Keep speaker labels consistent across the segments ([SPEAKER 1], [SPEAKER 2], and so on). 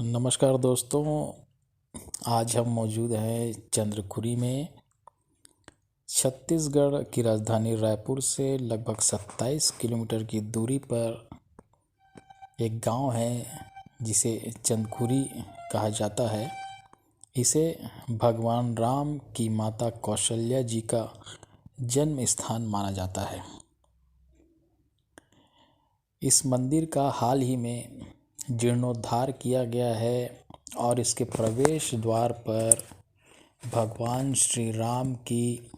[SPEAKER 1] नमस्कार दोस्तों। आज हम मौजूद हैं चंद्रखुरी में। छत्तीसगढ़ की राजधानी रायपुर से लगभग 27 किलोमीटर की दूरी पर एक गांव है जिसे चंद्रखुरी कहा जाता है। इसे भगवान राम की माता कौशल्या जी का जन्म स्थान माना जाता है। इस मंदिर का हाल ही में जीर्णोद्धार किया गया है और इसके प्रवेश द्वार पर भगवान श्री राम की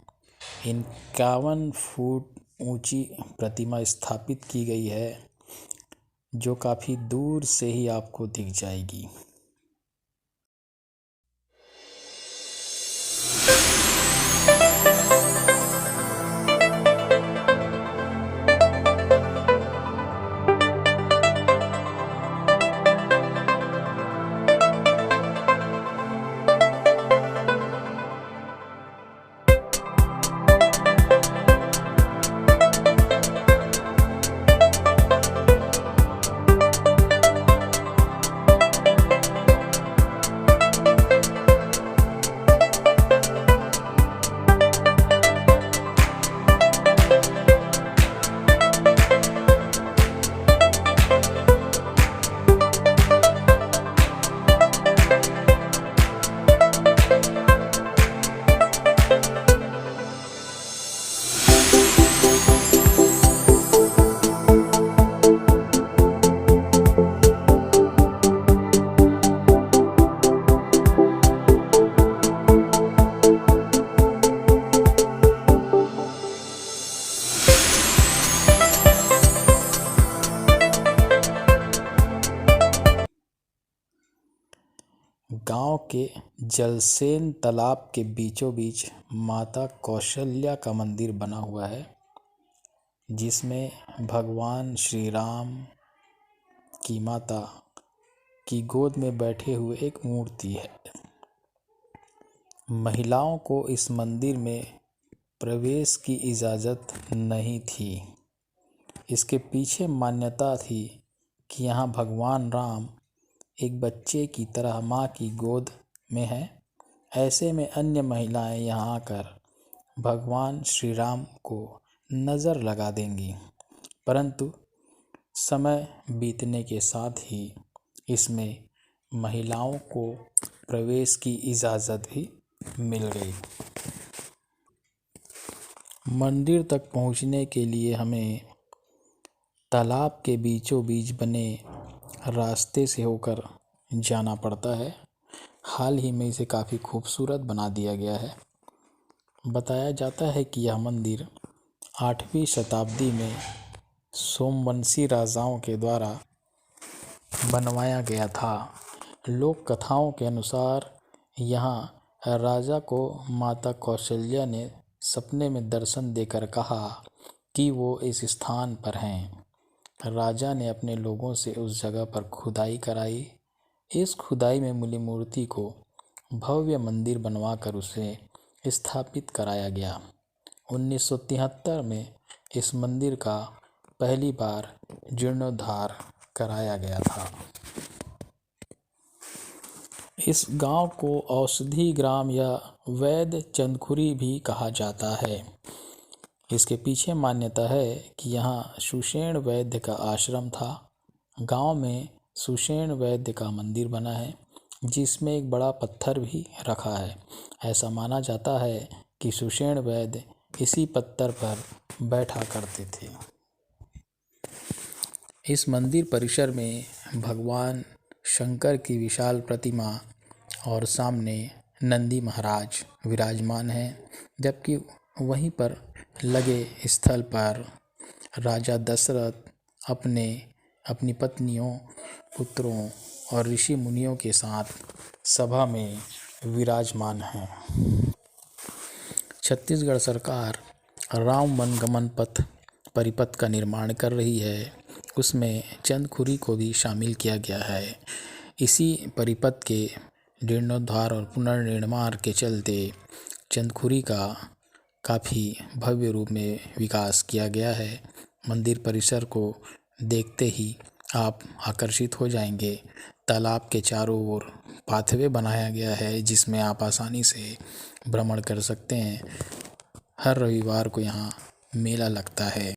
[SPEAKER 1] 51 फुट ऊंची प्रतिमा स्थापित की गई है, जो काफ़ी दूर से ही आपको दिख जाएगी। गांव के जलसेन तालाब के बीचों बीच माता कौशल्या का मंदिर बना हुआ है, जिसमें भगवान श्री राम की माता की गोद में बैठे हुए एक मूर्ति है। महिलाओं को इस मंदिर में प्रवेश की इजाज़त नहीं थी। इसके पीछे मान्यता थी कि यहाँ भगवान राम एक बच्चे की तरह माँ की गोद में है। ऐसे में अन्य महिलाएं यहाँ आकर भगवान श्री राम को नज़र लगा देंगी, परंतु समय बीतने के साथ ही इसमें महिलाओं को प्रवेश की इजाज़त भी मिल गई। मंदिर तक पहुँचने के लिए हमें तालाब के बीचों बीच बने रास्ते से होकर जाना पड़ता है। हाल ही में इसे काफ़ी खूबसूरत बना दिया गया है। बताया जाता है कि यह मंदिर 8वीं शताब्दी में सोमवंशी राजाओं के द्वारा बनवाया गया था। लोक कथाओं के अनुसार यहाँ राजा को माता कौशल्या ने सपने में दर्शन देकर कहा कि वो इस स्थान पर हैं। राजा ने अपने लोगों से उस जगह पर खुदाई कराई। इस खुदाई में मिली मूर्ति को भव्य मंदिर बनवाकर उसे स्थापित कराया गया। 1973 में इस मंदिर का पहली बार जीर्णोद्धार कराया गया था। इस गांव को औषधि ग्राम या वैद्य चंद्रखुरी भी कहा जाता है। इसके पीछे मान्यता है कि यहाँ सुषेण वैद्य का आश्रम था। गांव में सुषेण वैद्य का मंदिर बना है, जिसमें एक बड़ा पत्थर भी रखा है। ऐसा माना जाता है कि सुषेण वैद्य इसी पत्थर पर बैठा करते थे। इस मंदिर परिसर में भगवान शंकर की विशाल प्रतिमा और सामने नंदी महाराज विराजमान हैं, जबकि वहीं पर लगे स्थल पर राजा दशरथ अपनी पत्नियों, पुत्रों और ऋषि मुनियों के साथ सभा में विराजमान हैं। छत्तीसगढ़ सरकार राम वनगमन पथ परिपथ का निर्माण कर रही है। उसमें चंद्रखुरी को भी शामिल किया गया है। इसी परिपथ के जीर्णोद्धार और पुनर्निर्माण के चलते चंद्रखुरी का काफ़ी भव्य रूप में विकास किया गया है। मंदिर परिसर को देखते ही आप आकर्षित हो जाएंगे। तालाब के चारों ओर पाथवे बनाया गया है जिसमें आप आसानी से भ्रमण कर सकते हैं। हर रविवार को यहाँ मेला लगता है।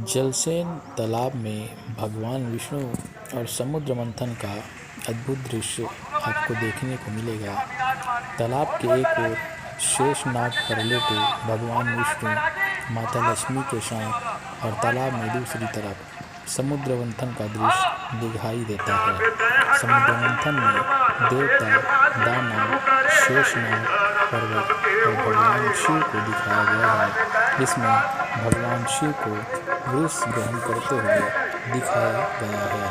[SPEAKER 1] जलसेन तालाब में भगवान विष्णु और समुद्र मंथन का अद्भुत दृश्य आपको देखने को मिलेगा। तालाब के एक ओर शेषनाग पर लेटे भगवान विष्णु माता लक्ष्मी के साथ और तालाब में दूसरी तरफ समुद्र मंथन का दृश्य दिखाई देता है। समुद्र मंथन में देवता दानव शेषनाग पर्वत और भगवान शिव को दिखाया गया है। इसमें भगवान शिव को वृष ग्रहण करते हुए दिखाया गया है।